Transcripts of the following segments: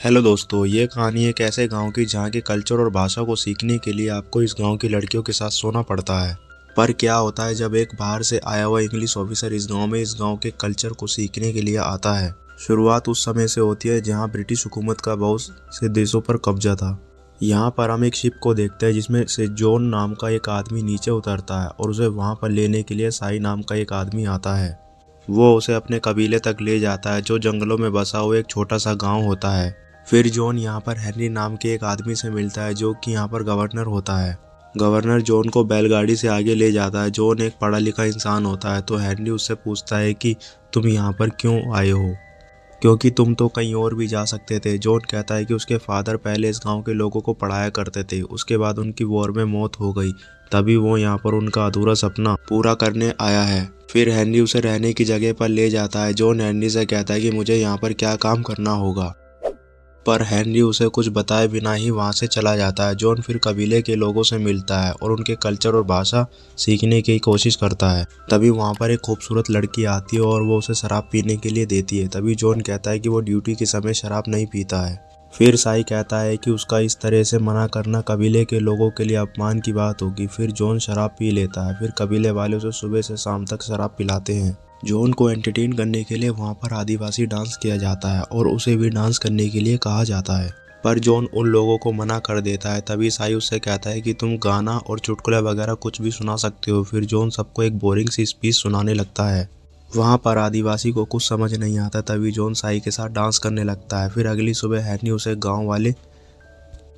Hello दोस्तों, ये कहानी एक ऐसे गांव की जहां के कल्चर और भाषा को सीखने के लिए आपको इस गांव की लड़कियों के साथ सोना पड़ता है। पर क्या होता है जब एक बाहर से आया हुआ इंग्लिश ऑफिसर इस गांव के कल्चर को सीखने के लिए आता है। शुरुआत उस समय से होती है जहां ब्रिटिश हुकूमत का बहुत से देशों पर कब्जा था। यहाँ पर हम एक शिप को देखते हैं जिसमें से जॉन नाम का एक आदमी नीचे उतरता है और उसे वहाँ पर लेने के लिए साई नाम का एक आदमी आता है। वो उसे अपने कबीले तक ले जाता है जो जंगलों में बसा हुआ एक छोटा सा गांव होता है। फिर जॉन यहाँ पर हेनरी नाम के एक आदमी से मिलता है जो कि यहाँ पर गवर्नर होता है। गवर्नर जॉन को बैलगाड़ी से आगे ले जाता है। जॉन एक पढ़ा लिखा इंसान होता है तो हेनरी उससे पूछता है कि तुम यहाँ पर क्यों आए हो, क्योंकि तुम तो कहीं और भी जा सकते थे। जॉन कहता है कि उसके फादर पहले इस गांव के लोगों को पढ़ाया करते थे, उसके बाद उनकी वॉर में मौत हो गई, तभी वो यहाँ पर उनका अधूरा सपना पूरा करने आया है। फिर हेनरी उसे रहने की जगह पर ले जाता है। जॉन हेनरी से कहता है कि मुझे यहाँ पर क्या काम करना होगा, पर हेनरी उसे कुछ बताए बिना ही वहां से चला जाता है। जॉन फिर कबीले के लोगों से मिलता है और उनके कल्चर और भाषा सीखने की कोशिश करता है। तभी वहां पर एक खूबसूरत लड़की आती है और वो उसे शराब पीने के लिए देती है। तभी जॉन कहता है कि वो ड्यूटी के समय शराब नहीं पीता है। फिर साई कहता है कि उसका इस तरह से मना करना कबीले के लोगों के लिए अपमान की बात होगी। फिर जॉन शराब पी लेता है। फिर कबीले वाले उसे सुबह से शाम तक शराब पिलाते हैं। जॉन को एंटरटेन करने के लिए वहाँ पर आदिवासी डांस किया जाता है और उसे भी डांस करने के लिए कहा जाता है, पर जॉन उन लोगों को मना कर देता है। तभी साई उससे कहता है कि तुम गाना और चुटकुला वगैरह कुछ भी सुना सकते हो। फिर जॉन सबको एक बोरिंग सी स्पीच सुनाने लगता है। वहाँ पर आदिवासी को कुछ समझ नहीं आता। तभी जॉन साई के साथ डांस करने लगता है। फिर अगली सुबह हैनी उसे गाँव वाले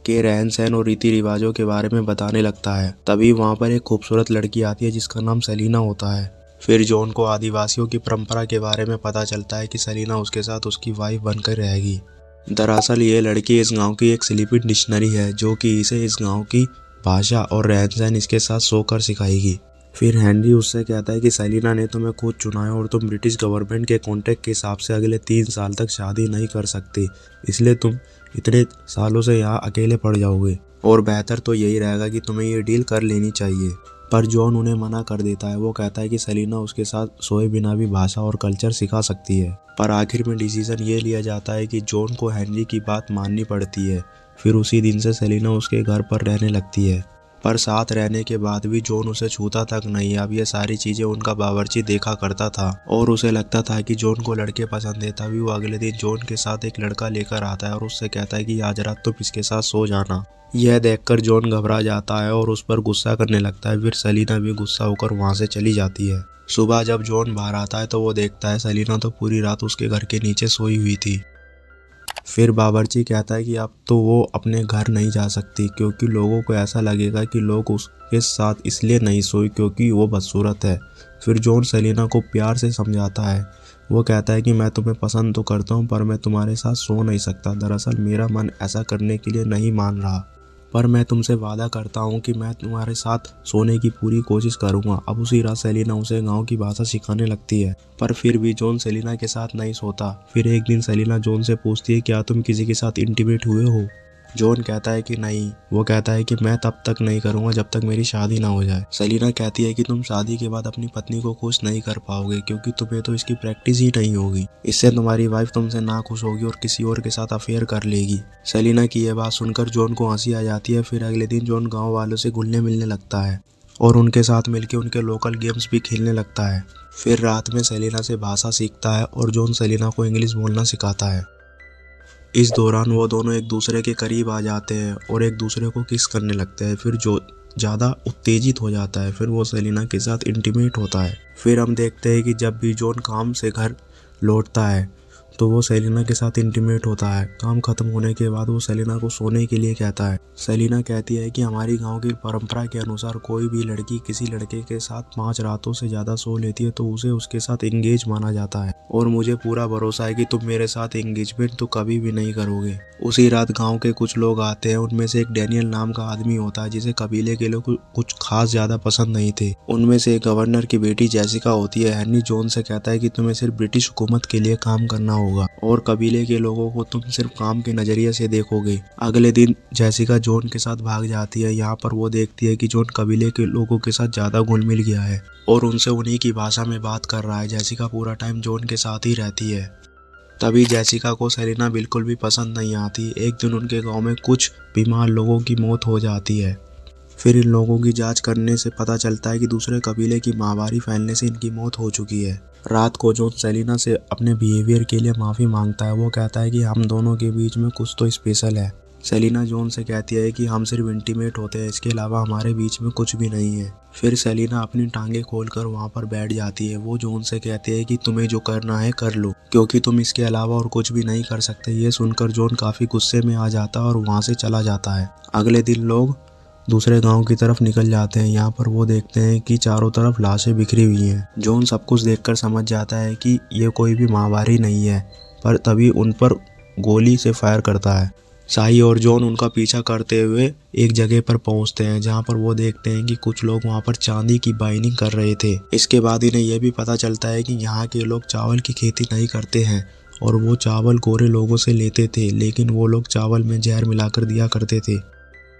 के रहन सहन और रीति रिवाजों के बारे में बताने लगता है। तभी वहाँ पर एक खूबसूरत लड़की आती है जिसका नाम सेलिना होता है। फिर जॉन को आदिवासियों की परंपरा के बारे में पता चलता है कि सेलिना उसके साथ उसकी वाइफ बनकर रहेगी। दरअसल ये लड़की इस गांव की एक स्लीपिंग डिक्शनरी है जो कि इसे इस गांव की भाषा और रहन सहन इसके साथ सोकर सिखाएगी। फिर हेनरी उससे कहता है कि सेलिना ने तुम्हें खुद चुना है और तुम ब्रिटिश गवर्नमेंट के कॉन्ट्रैक्ट के हिसाब से अगले 3 साल तक शादी नहीं कर सकती, इसलिए तुम इतने सालों से यहाँ अकेले पड़ जाओगे और बेहतर तो यही रहेगा कि तुम्हें ये डील कर लेनी चाहिए। पर जॉन उन्हें मना कर देता है। वो कहता है कि सेलिना उसके साथ सोए बिना भी भाषा और कल्चर सिखा सकती है। पर आखिर में डिसीजन ये लिया जाता है कि जॉन को हेनरी की बात माननी पड़ती है। फिर उसी दिन से सेलिना उसके घर पर रहने लगती है, पर साथ रहने के बाद भी जॉन उसे छूता तक नहीं। अब ये सारी चीजें उनका बावर्ची देखा करता था और उसे लगता था कि जॉन को लड़के पसंद है। तभी वो अगले दिन जॉन के साथ एक लड़का लेकर आता है और उससे कहता है कि आज रात तुम इसके साथ सो जाना। यह देखकर जॉन घबरा जाता है और उस पर गुस्सा करने लगता है। फिर सेलिना भी गुस्सा होकर वहां से चली जाती है। सुबह जब जॉन बाहर आता है तो वो देखता है सेलिना तो पूरी रात उसके घर के नीचे सोई हुई थी। फिर बावर्ची कहता है कि अब तो वो अपने घर नहीं जा सकती क्योंकि लोगों को ऐसा लगेगा कि लोग उसके साथ इसलिए नहीं सोई क्योंकि वो बदसूरत है। फिर जॉन सेलिना को प्यार से समझाता है। वो कहता है कि मैं तुम्हें पसंद तो करता हूँ पर मैं तुम्हारे साथ सो नहीं सकता। दरअसल मेरा मन ऐसा करने के लिए नहीं मान रहा, पर मैं तुमसे वादा करता हूँ कि मैं तुम्हारे साथ सोने की पूरी कोशिश करूँगा। अब उसी रात सेलिना उसे गांव की भाषा सिखाने लगती है, पर फिर भी जॉन सेलिना के साथ नहीं सोता। फिर एक दिन सेलिना जॉन से पूछती है क्या तुम किसी के साथ इंटीमेट हुए हो। जॉन कहता है कि नहीं। वो कहता है कि मैं तब तक नहीं करूँगा जब तक मेरी शादी ना हो जाए। सेलिना कहती है कि तुम शादी के बाद अपनी पत्नी को खुश नहीं कर पाओगे क्योंकि तुम्हें तो इसकी प्रैक्टिस ही नहीं होगी। इससे तुम्हारी वाइफ तुमसे ना खुश होगी और किसी और के साथ अफेयर कर लेगी। सेलिना की यह बात सुनकर जॉन को हंसी आ जाती है। फिर अगले दिन जॉन गाँव वालों से घुलने मिलने लगता है और उनके साथ मिलकर उनके लोकल गेम्स भी खेलने लगता है। फिर रात में सेलिना से भाषा सीखता है और जॉन सेलिना को इंग्लिश बोलना सिखाता है। इस दौरान वो दोनों एक दूसरे के करीब आ जाते हैं और एक दूसरे को किस करने लगते हैं। फिर जो ज़्यादा उत्तेजित हो जाता है। फिर वो सेलिना के साथ इंटीमेट होता है। फिर हम देखते हैं कि जब भी जॉन काम से घर लौटता है तो वो सेलिना के साथ इंटीमेट होता है। काम खत्म होने के बाद वो सेलिना को सोने के लिए कहता है। सेलिना कहती है कि हमारी गांव की परंपरा के अनुसार कोई भी लड़की किसी लड़के के साथ 5 रातों से ज़्यादा सो लेती है तो उसे उसके साथ एंगेज माना जाता है और मुझे पूरा भरोसा है कि तुम मेरे साथ एंगेजमेंट तो कभी भी नहीं करोगे। उसी रात गाँव के कुछ लोग आते हैं। उनमें से एक डैनियल नाम का आदमी होता है जिसे कबीले के लोग कुछ खास ज़्यादा पसंद नहीं थे। उनमें से एक गवर्नर की बेटी जेसिका होती है। हेनरी जॉन से कहता है कि तुम्हें सिर्फ ब्रिटिश हुकूमत के लिए काम करना होगा और कबीले के लोगों को तुम सिर्फ काम के नजरिए से देखोगे। अगले दिन जेसिका जॉन के साथ भाग जाती है। यहाँ पर वो देखती है कि जॉन कबीले के लोगों के साथ ज्यादा घुल मिल गया है और उनसे उन्हीं की भाषा में बात कर रहा है। जेसिका पूरा टाइम जॉन के साथ ही रहती है। तभी जेसिका को सेलिना बिल्कुल भी पसंद नहीं आती। एक दिन उनके गांव में कुछ बीमार लोगों की मौत हो जाती है। फिर इन लोगों की जांच करने से पता चलता है कि दूसरे कबीले की महामारी फैलने से इनकी मौत हो चुकी है। रात को जॉन सेलिना से अपने बिहेवियर के लिए माफ़ी मांगता है। वो कहता है कि हम दोनों के बीच में कुछ तो स्पेशल है। सेलिना जॉन से कहती है कि हम सिर्फ इंटीमेट होते हैं, इसके अलावा हमारे बीच में कुछ भी नहीं है। फिर सेलिना अपनी टांगे खोलकर वहाँ पर बैठ जाती है। वो जॉन से कहती है कि तुम्हें जो करना है कर लो, क्योंकि तुम इसके अलावा और कुछ भी नहीं कर सकते। ये सुनकर जॉन काफ़ी गुस्से में आ जाता है और वहाँ से चला जाता है। अगले दिन लोग दूसरे गांव की तरफ निकल जाते हैं। यहाँ पर वो देखते हैं कि चारों तरफ लाशें बिखरी हुई हैं। जॉन सब कुछ देखकर समझ जाता है कि ये कोई भी महामारी नहीं है, पर तभी उन पर गोली से फायर करता है। साई और जॉन उनका पीछा करते हुए एक जगह पर पहुंचते हैं, जहां पर वो देखते हैं कि कुछ लोग वहां पर चांदी की बाइनिंग कर रहे थे। इसके बाद इन्हें यह भी पता चलता है कि यहाँ के लोग चावल की खेती नहीं करते हैं और वो चावल गोरे लोगों से लेते थे, लेकिन वो लोग चावल में जहर मिलाकर दिया करते थे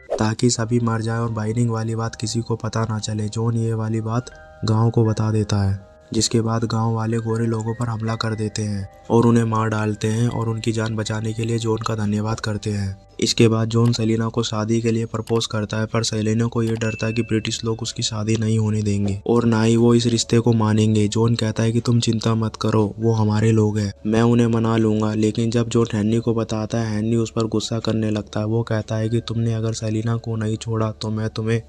ताकि सभी मर जाए और बाइनिंग वाली बात किसी को पता ना चले। जॉन ये वाली बात गांव को बता देता है, जिसके बाद गांव वाले गोरे लोगों पर हमला कर देते हैं और उन्हें मार डालते हैं और उनकी जान बचाने के लिए जॉन का धन्यवाद करते हैं। इसके बाद जॉन सेलिना को शादी के लिए प्रपोज करता है, पर सेलिना को ये डरता है कि ब्रिटिश लोग उसकी शादी नहीं होने देंगे और ना ही वो इस रिश्ते को मानेंगे। जॉन कहता है कि तुम चिंता मत करो, वो हमारे लोग हैं, मैं उन्हें मना लूंगा। लेकिन जब जॉन हेनरी को बताता है, हेनरी उस पर गुस्सा करने लगता है। वो कहता है कि तुमने अगर सेलिना को नहीं छोड़ा तो मैं तुम्हें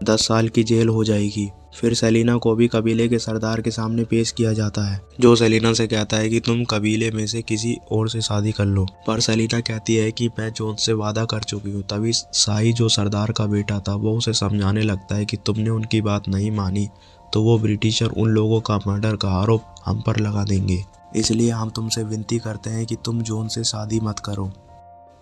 10 साल की जेल हो जाएगी। फिर सेलिना को भी कबीले के सरदार के सामने पेश किया जाता है, जो सेलिना से कहता है कि तुम कबीले में से किसी और से शादी कर लो। पर सेलिना कहती है कि मैं जॉन से वादा कर चुकी हूँ। तभी साई, जो सरदार का बेटा था, वो उसे समझाने लगता है कि तुमने उनकी बात नहीं मानी तो वो ब्रिटिशर उन लोगों का मर्डर का आरोप हम पर लगा देंगे, इसलिए हम तुमसे विनती करते हैं कि तुम जॉन से शादी मत करो।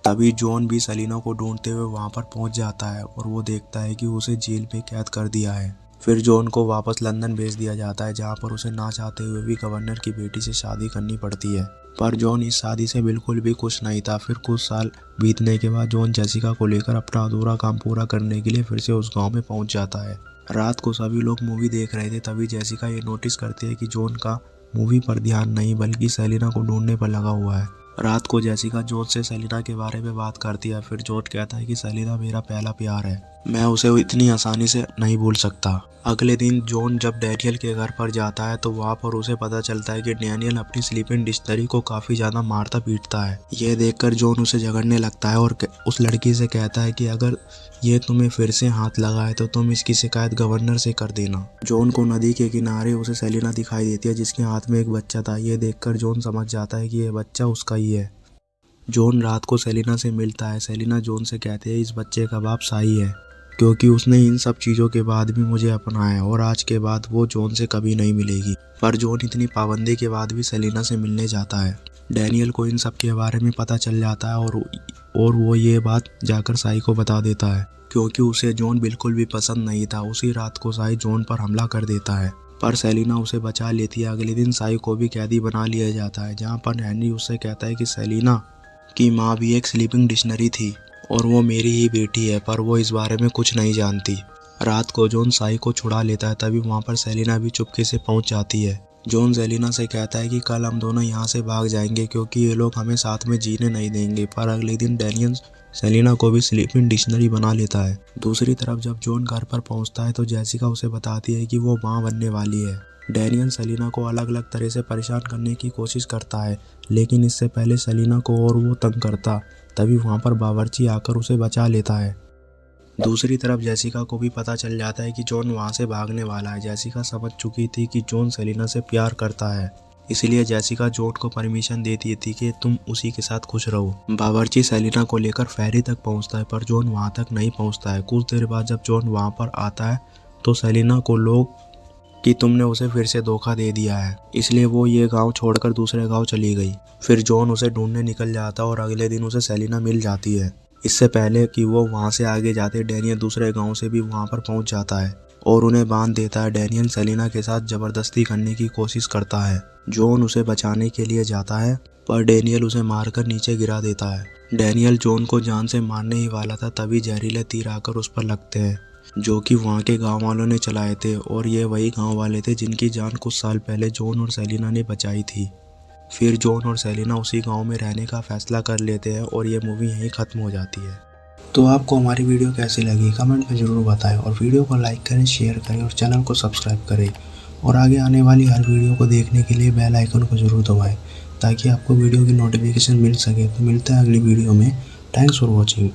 तभी जॉन भी सेलिना को ढूंढते हुए वहां पर पहुंच जाता है और वो देखता है कि उसे जेल में कैद कर दिया है। फिर जॉन को वापस लंदन भेज दिया जाता है, जहां पर उसे ना चाहते हुए भी गवर्नर की बेटी से शादी करनी पड़ती है। पर जॉन इस शादी से बिल्कुल भी खुश नहीं था। फिर कुछ साल बीतने के बाद जॉन जेसिका को लेकर अपना अधूरा काम पूरा करने के लिए फिर से उस गाँव में पहुँच जाता है। रात को सभी लोग मूवी देख रहे थे, तभी जेसिका ये नोटिस करती है कि जॉन का मूवी पर ध्यान नहीं बल्कि सेलिना को ढूंढने पर लगा हुआ है। रात को जेसिका जॉन से सेलिना के बारे में बात करती है। फिर जॉन कहता है कि सेलिना मेरा पहला प्यार है, मैं उसे इतनी आसानी से नहीं भूल सकता। अगले दिन जॉन जब डैनियल के घर पर जाता है तो वहाँ पर उसे पता चलता है कि डैनियल अपनी स्लीपिंग डिक्शनरी को काफ़ी ज़्यादा मारता पीटता है। यह देखकर जॉन उसे झगड़ने लगता है और उस लड़की से कहता है कि अगर ये तुम्हें फिर से हाथ लगाए तो तुम इसकी शिकायत गवर्नर से कर देना। जॉन को नदी के किनारे उसे सेलिना दिखाई देती है, जिसके हाथ में एक बच्चा था। यह देखकर जॉन समझ जाता है कि यह बच्चा उसका ही है। जॉन रात को सेलिना से मिलता है। सेलिना जॉन से कहती है इस बच्चे का बाप साई है, क्योंकि उसने इन सब चीज़ों के बाद भी मुझे अपनाया और आज के बाद वो जॉन से कभी नहीं मिलेगी। पर जॉन इतनी पाबंदी के बाद भी सेलिना से मिलने जाता है। डैनियल को इन सब के बारे में पता चल जाता है और वो ये बात जाकर साई को बता देता है, क्योंकि उसे जॉन बिल्कुल भी पसंद नहीं था। उसी रात को साई जॉन पर हमला कर देता है, पर सेलिना उसे बचा लेती है। अगले दिन साई को भी कैदी बना लिया जाता है, जहाँ पर हेनरी उससे कहता है कि सेलिना की माँ भी एक स्लीपिंग डिक्शनरी थी और वो मेरी ही बेटी है, पर वो इस बारे में कुछ नहीं जानती। रात को जॉन साई को छुड़ा लेता है, तभी वहाँ पर सेलिना भी चुपके से पहुँच जाती है। जॉन सेलिना से कहता है कि कल हम दोनों यहाँ से भाग जाएंगे, क्योंकि ये लोग हमें साथ में जीने नहीं देंगे। पर अगले दिन डैनियल सेलिना को भी स्लीपिंग डिक्शनरी बना लेता है। दूसरी तरफ जब जॉन घर पर पहुँचता है तो जेसिका उसे बताती है कि वो माँ बनने वाली है। डैनियल सेलिना को अलग अलग तरह से परेशान करने की कोशिश करता है, लेकिन इससे पहले सेलिना को और वो तंग करता। तभी वहाँ पर बावर्ची आकर उसे बचा लेता है। दूसरी तरफ जेसिका को भी पता चल जाता है कि जॉन वहाँ से भागने वाला है। जेसिका समझ चुकी थी कि जॉन सेलिना से प्यार करता है, इसलिए जेसिका जॉन को परमिशन देती थी कि तुम उसी के साथ खुश रहो। बावर्ची सेलिना को लेकर फेरी तक पहुँचता है, पर जॉन वहाँ तक नहीं पहुँचता है। कुछ देर बाद जब जॉन वहाँ पर आता है तो सेलिना को लोग कि तुमने उसे फिर से धोखा दे दिया है, इसलिए वो ये गांव छोड़कर दूसरे गांव चली गई। फिर जॉन उसे ढूंढने निकल जाता और अगले दिन उसे सेलिना मिल जाती है। इससे पहले कि वो वहां से आगे जाते, डैनियल दूसरे गांव से भी वहां पर पहुंच जाता है और उन्हें बांध देता है। डैनियल सेलिना के साथ जबरदस्ती करने की कोशिश करता है। जॉन उसे बचाने के लिए जाता है, पर डैनियल उसे मारकर नीचे गिरा देता है। डैनियल जॉन को जान से मारने ही वाला था, तभी जहरीले तीर आकर उस पर लगते हैं, जो कि वहाँ के गांव वालों ने चलाए थे और ये वही गांव वाले थे जिनकी जान कुछ साल पहले जॉन और सेलिना ने बचाई थी। फिर जॉन और सेलिना उसी गांव में रहने का फैसला कर लेते हैं और ये मूवी यहीं ख़त्म हो जाती है। तो आपको हमारी वीडियो कैसी लगी कमेंट में ज़रूर बताएं और वीडियो को लाइक करें, शेयर करें और चैनल को सब्सक्राइब करें और आगे आने वाली हर वीडियो को देखने के लिए बेल आइकन को ज़रूर दबाएं ताकि आपको वीडियो की नोटिफिकेशन मिल सके। तो मिलता है अगली वीडियो में। Thanks for watching.